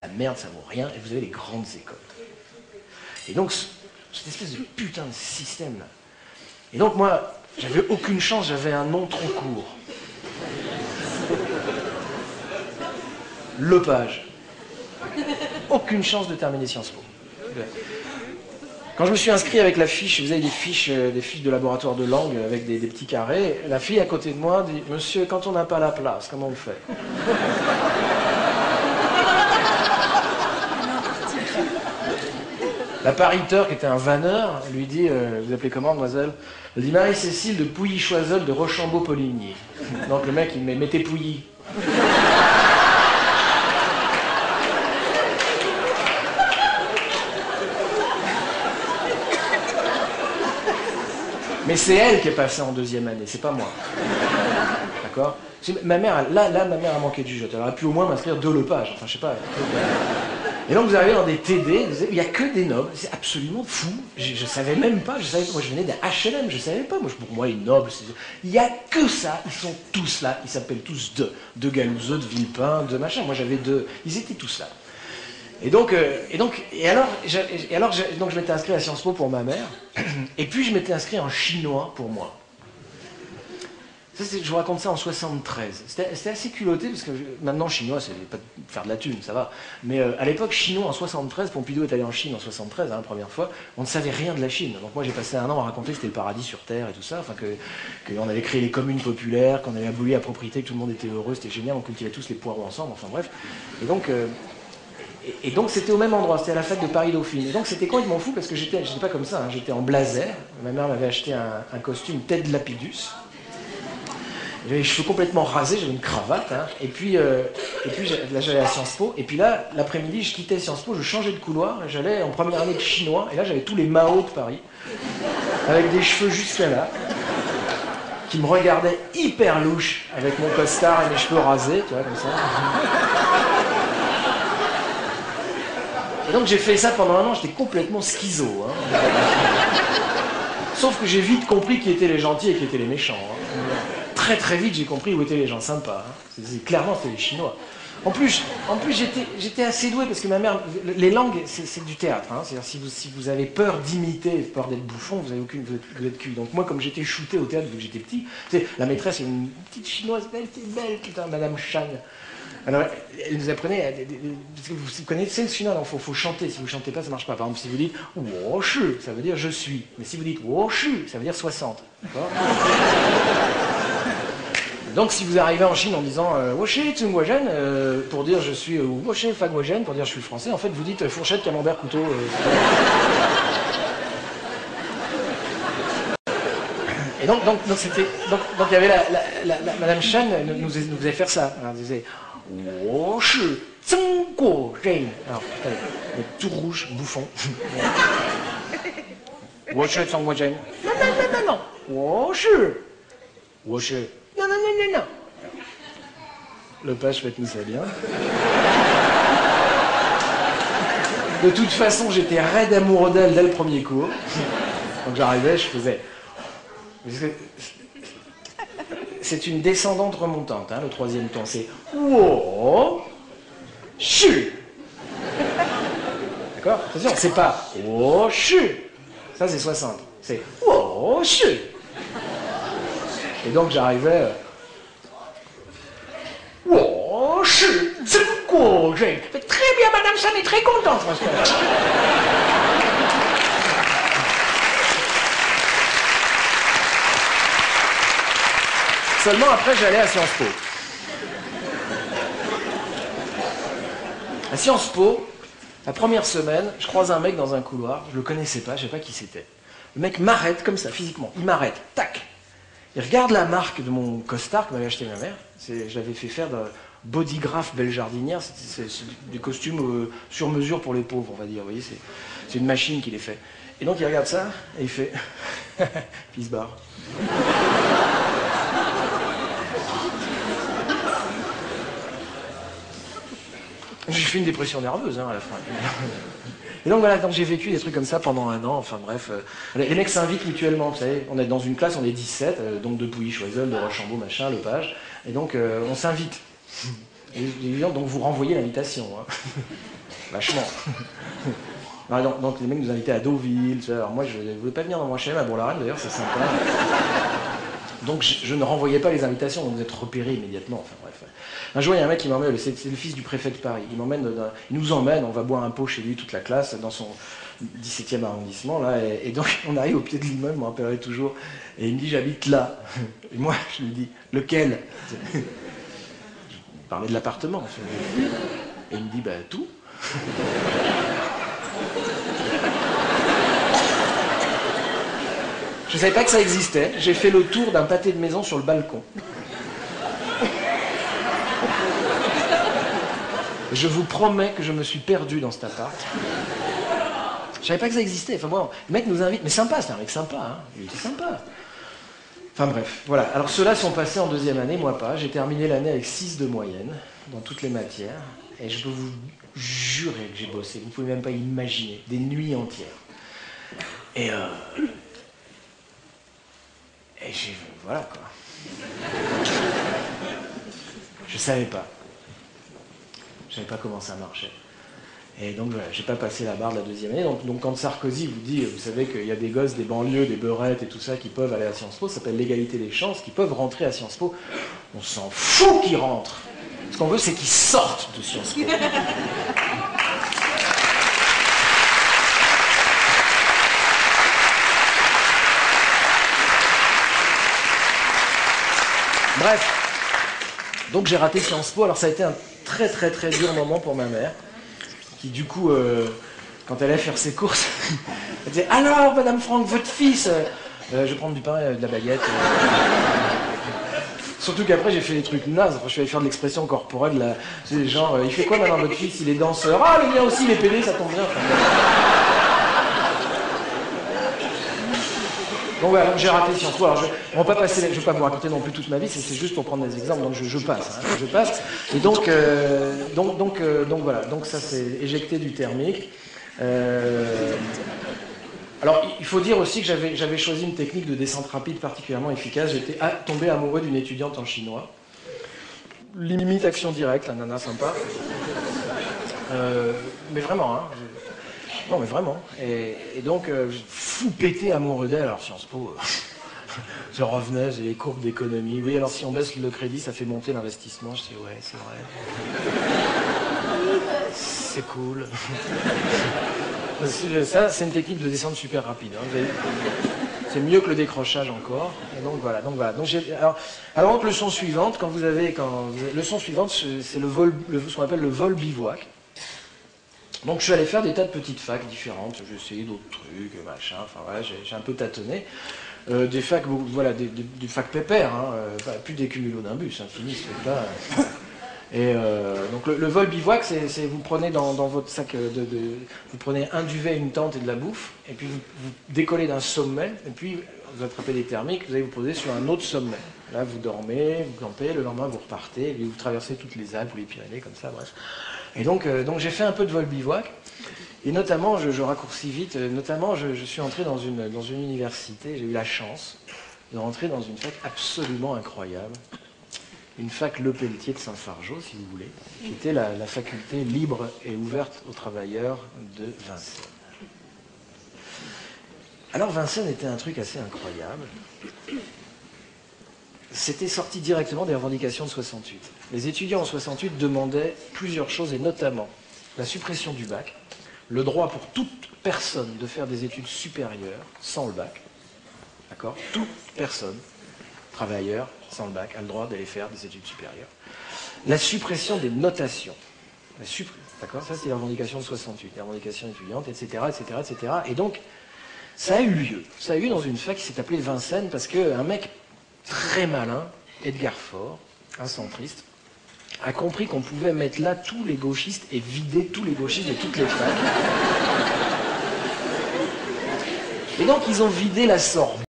la merde, ça vaut rien, et vous avez les grandes écoles. Et donc, cette espèce de putain de système-là. Et donc, moi, j'avais aucune chance, j'avais un nom trop court. Lepage. Aucune chance de terminer Sciences Po. Quand je me suis inscrit avec la fiche, vous avez des fiches de laboratoire de langue avec des petits carrés, la fille à côté de moi dit « Monsieur, quand on n'a pas la place, comment on le fait ?» La pariteur, qui était un vanneur, lui dit vous appelez comment, mademoiselle? Elle dit Marie-Cécile de Pouilly-Choiseul de Rochambeau-Poligny. Donc le mec, il me mettez Pouilly. Mais c'est elle qui est passée en deuxième année, c'est pas moi. D'accord? Ma mère, ma mère a manqué du jeu. Elle aurait pu au moins m'inscrire de Lepage. Enfin, je sais pas. Et donc vous arrivez dans des TD, il n'y a que des nobles, c'est absolument fou. Je savais même pas, moi je venais d'un HLM, je savais pas. Pour moi, les nobles, il n'y a que ça, ils sont tous là, ils s'appellent tous de Galouzeux, de Villepin, de machin. Moi j'avais deux, ils étaient tous là. Et alors, je m'étais inscrit à Sciences Po pour ma mère, et puis je m'étais inscrit en chinois pour moi. Ça, je vous raconte ça en 73. C'était assez culotté, parce que maintenant, chinois, c'est pas faire de la thune, ça va. Mais à l'époque, chinois en 73, Pompidou est allé en Chine en 73, la première fois, on ne savait rien de la Chine. Donc moi, j'ai passé un an à raconter que c'était le paradis sur Terre et tout ça, enfin qu'on avait créé les communes populaires, qu'on avait aboli la propriété, que tout le monde était heureux, c'était génial, on cultivait tous les poireaux ensemble, enfin bref. Et donc c'était au même endroit, c'était à la fête de Paris-Dauphine. Et donc c'était complètement fou, parce que j'étais pas comme ça, hein, j'étais en blazer. Ma mère m'avait acheté un costume Ted Lapidus. J'avais les cheveux complètement rasés, j'avais une cravate, hein. Et puis là j'allais à Sciences Po, et puis là, l'après-midi, je quittais Sciences Po, je changeais de couloir, et j'allais en première année de chinois, et là j'avais tous les Mao de Paris, avec des cheveux jusqu'à là, qui me regardaient hyper louche, avec mon costard et mes cheveux rasés, tu vois, comme ça. Et donc j'ai fait ça pendant un an, j'étais complètement schizo, hein. Sauf que j'ai vite compris qui étaient les gentils et qui étaient les méchants, hein. Très très vite j'ai compris où étaient les gens sympas, hein. Clairement c'était les Chinois. En plus j'étais assez doué, parce que ma mère, les langues c'est du théâtre, hein. C'est-à-dire si vous avez peur d'imiter, peur d'être bouffon, vous êtes cul. Donc moi, comme j'étais shooté au théâtre depuis que j'étais petit, la maîtresse est une petite chinoise belle, putain, Madame Chan. Alors, elle nous apprenait, parce que vous connaissez le chinois, il faut chanter, si vous ne chantez pas, ça ne marche pas. Par exemple, si vous dites « Woshi », ça veut dire « je suis ». Mais si vous dites « Woshi », ça veut dire « 60 ». D'accord? Donc, si vous arrivez en Chine en disant « Woshi Tsungwajen », pour dire « je suis », ou « Woshi Fagwajen », pour dire « je suis français », en fait, vous dites « fourchette, camembert, couteau ». Et donc il y avait Madame Chan nous faisait faire ça. Alors, elle disait « Woshi Tsungwajen ». Alors, putain, tout rouge, bouffon. « Woshi Tsungwajen ». Non. Woshi. Non. Lepage, faites-nous ça bien. De toute façon, j'étais raide amoureux d'elle dès le premier cours. Donc j'arrivais, je faisais... C'est une descendante remontante, hein, le troisième ton, c'est wo shu. D'accord? Attention, c'est pas wo shu. Ça c'est 60. C'est wo shu. Et donc j'arrivais wo shu zhenguozhen. Très bien, Madame Chan est très contente, franchement. Seulement après, j'allais à Sciences Po. À Sciences Po, la première semaine, je croise un mec dans un couloir, je le connaissais pas, je sais pas qui c'était. Le mec m'arrête comme ça, physiquement, il m'arrête, tac. Il regarde la marque de mon costard que m'avait acheté ma mère. Je l'avais fait faire de bodygraph belle jardinière, c'est des costumes sur mesure pour les pauvres, on va dire. Vous voyez, c'est une machine qui les fait. Et donc il regarde ça, et il fait... Puis il se barre. J'ai fait une dépression nerveuse, hein, à la fin. Et donc voilà, donc j'ai vécu des trucs comme ça pendant un an, enfin bref. Les mecs s'invitent mutuellement, vous savez. On est dans une classe, on est 17, donc de Pouilly-Choiseul, de Rochambeau, machin, Lepage. Et donc on s'invite. Les étudiants, donc vous renvoyez l'invitation. Hein. Vachement. Donc les mecs nous invitaient à Deauville. Alors moi, je ne voulais pas venir dans mon HLM à Bourg-la-Reine, d'ailleurs, c'est sympa. Donc je ne renvoyais pas les invitations, donc vous êtes repérés immédiatement. Enfin bref. Un jour, il y a un mec qui m'emmène, c'est le fils du préfet de Paris. Il nous emmène, on va boire un pot chez lui, toute la classe, dans son 17e arrondissement. Là, et donc on arrive au pied de l'immeuble, je me rappellerai toujours. Et il me dit, j'habite là. Et moi, je lui dis, lequel? Je parlais de l'appartement. Et il me dit, bah tout. Je ne savais pas que ça existait. J'ai fait le tour d'un pâté de maison sur le balcon. Je vous promets que je me suis perdu dans cet appart. Je savais pas que ça existait. Enfin bon, le mec nous invite. Mais sympa, c'est un mec sympa. Hein. Il était sympa. Enfin bref, voilà. Alors ceux-là sont passés en deuxième année, moi pas. J'ai terminé l'année avec 6 de moyenne dans toutes les matières. Et je peux vous jurer que j'ai bossé. Vous pouvez même pas imaginer. Des nuits entières. Et j'ai... Voilà, quoi. Je savais pas. Je savais pas comment ça marchait. Et donc, voilà, j'ai pas passé la barre de la deuxième année. Donc quand Sarkozy vous dit, vous savez qu'il y a des gosses des banlieues, des beurettes et tout ça qui peuvent aller à Sciences Po, ça s'appelle l'égalité des chances, qui peuvent rentrer à Sciences Po. On s'en fout qu'ils rentrent. Ce qu'on veut, c'est qu'ils sortent de Sciences Po. Bref, donc j'ai raté Sciences Po, alors ça a été un très très très dur moment pour ma mère, qui du coup, quand elle allait faire ses courses, elle disait « Alors, Madame Franck, votre fils Je vais prendre du pain et de la baguette. Surtout qu'après j'ai fait des trucs nazes, enfin, je suis allé faire de l'expression corporelle, là. C'est genre, il fait quoi maintenant votre fils? Il est danseur. Ah, le mien aussi, il est pédé, ça tombe bien. Enfin, donc voilà, j'ai raté Sciences Po. Alors on va pas passer, je ne vais pas vous raconter non plus toute ma vie, c'est juste pour prendre des exemples, donc je passe. Hein, je passe. Et donc voilà, donc ça c'est éjecté du thermique. Alors il faut dire aussi que j'avais choisi une technique de descente rapide particulièrement efficace. J'étais tombé amoureux d'une étudiante en chinois. Limite action directe, la nana sympa. Mais vraiment, hein. Non mais vraiment. Et donc, fou pété amoureux d'elle. Alors Sciences Po, je revenais, j'ai les courbes d'économie. Oui, alors si on baisse le crédit, ça fait monter l'investissement. Je dis ouais, c'est vrai. C'est cool. Ça, c'est une technique de descente super rapide. Hein. C'est mieux que le décrochage encore. Et donc voilà. Donc alors leçon suivante, leçon suivante, c'est ce qu'on appelle le vol bivouac. Donc je suis allé faire des tas de petites facs différentes, j'ai essayé d'autres trucs, machin, enfin voilà, j'ai un peu tâtonné. Des facs, voilà, des facs pépères, hein, plus des cumulonimbus, hein, fini ce truc-là. Et donc le vol bivouac, c'est vous prenez dans votre sac, vous prenez un duvet, une tente et de la bouffe, et puis vous décollez d'un sommet, et puis vous attrapez des thermiques, vous allez vous poser sur un autre sommet. Là vous dormez, vous campez, le lendemain vous repartez, et puis vous traversez toutes les Alpes ou les Pyrénées, comme ça, bref. Et donc j'ai fait un peu de vol bivouac, et notamment, je raccourcis vite, notamment je suis entré dans une université, j'ai eu la chance de rentrer dans une fac absolument incroyable, une fac Le Pelletier de Saint-Fargeau, si vous voulez, qui était la faculté libre et ouverte aux travailleurs de Vincennes. Alors Vincennes était un truc assez incroyable. C'était sorti directement des revendications de 68. Les étudiants en 68 demandaient plusieurs choses, et notamment la suppression du bac, le droit pour toute personne de faire des études supérieures sans le bac. D'accord? Toute personne, travailleur, sans le bac, a le droit d'aller faire des études supérieures. La suppression des notations. D'accord? Ça, c'est la revendication de 68, les revendications étudiantes, etc., etc., etc. Et donc, ça a eu lieu. Ça a eu lieu dans une fac qui s'est appelée Vincennes, parce qu'un mec très malin, Edgar Faure, un centriste, a compris qu'on pouvait mettre là tous les gauchistes et vider tous les gauchistes de toutes les facs. Et donc ils ont vidé la Sorbonne.